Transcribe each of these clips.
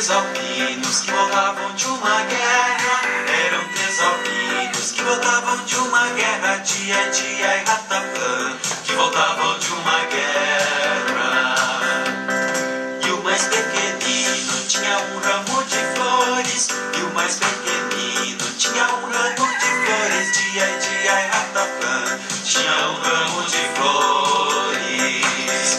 três alpinos que voltavam de uma guerra. Eram três alpinos que voltavam de uma guerra. Tia, tia e Ratapã, que voltavam de uma guerra. E o mais pequenino tinha um ramo de flores. E o mais pequenino tinha um ramo de flores. Tia, tia e Ratapã tinha um ramo de flores.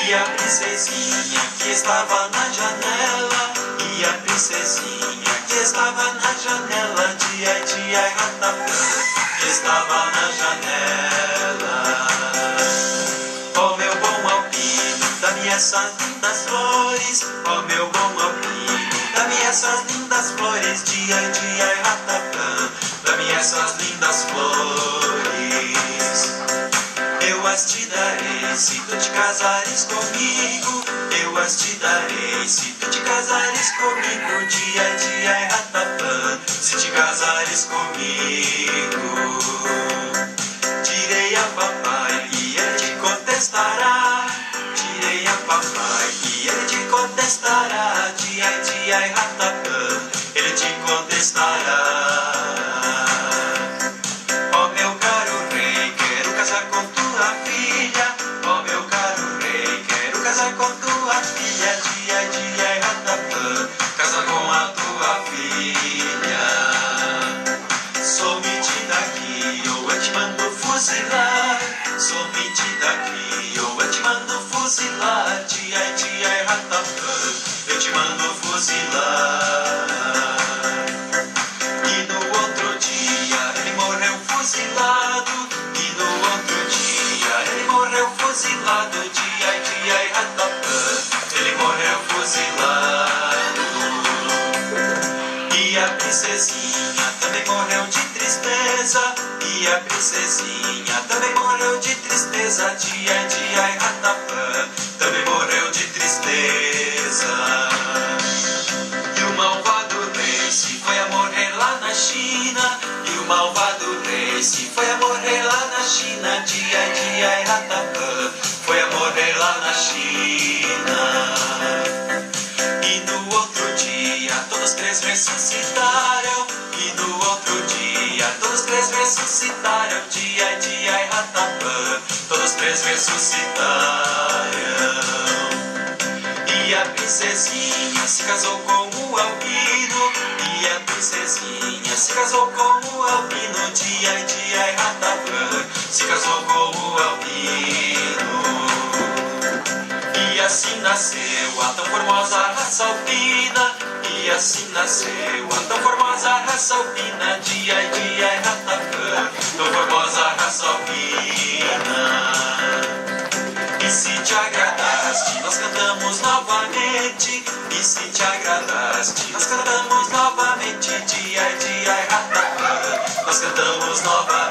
E a princesinha que estava na janela, e a princesinha que estava na janela, tia, tia e Ratapã, que estava na janela. Ó meu bom alpino, dá-me essas lindas flores. Ó meu bom alpino, dá-me essas lindas flores. Tia, tia e Ratapã, dá-me essas lindas flores. Eu as te darei se tu te casares comigo. Eu as te darei se tu te casares comigo. Tia, tia e Ratapã, se te casares comigo. Direi a papai e ele te contestará. Direi a papai e ele te contestará. Tia, tia e Ratapã, ele te contestará. Ó meu caro rei, quero casar com tua filha. Ó meu caro rei, quero casar com tua filha. Tia, tia e Ratapã, casa com a tua filha. Some-te daqui ou eu te mando fuzilar. Some-te daqui ou eu te mando fuzilar. Tia, tia e Ratapã, eu te mando fuzilar. E no outro dia ele morreu fuzilado. E no outro dia ele morreu fuzilado. Tia, tia e Ratapã, ele morreu fuzilado. E a princesinha também morreu de tristeza. E a princesinha também morreu de tristeza. Tia, tia e Ratapã, também morreu de tristeza. E o malvado rei se foi a morrer lá na China. E o malvado rei se foi a morrer lá na China. Tia, tia e Ratapã, foi a morrer lá na China. E no outro dia todos três ressuscitaram. E no outro dia todos três ressuscitaram. Tia, tia e Ratapã, todos três ressuscitaram. E a princesinha se casou com o albino. E a princesinha se casou com o albino. Tia, tia e Ratapã, se casou com o albino. E assim nasceu a tão formosa raça alpina. E assim nasceu a tão formosa raça alpina. Tia, tia e Ratapã, tão formosa raça alpina. E se te agradaste, nós cantamos novamente. E se te agradaste, nós cantamos novamente. Tia, tia e Ratapã, nós cantamos novamente.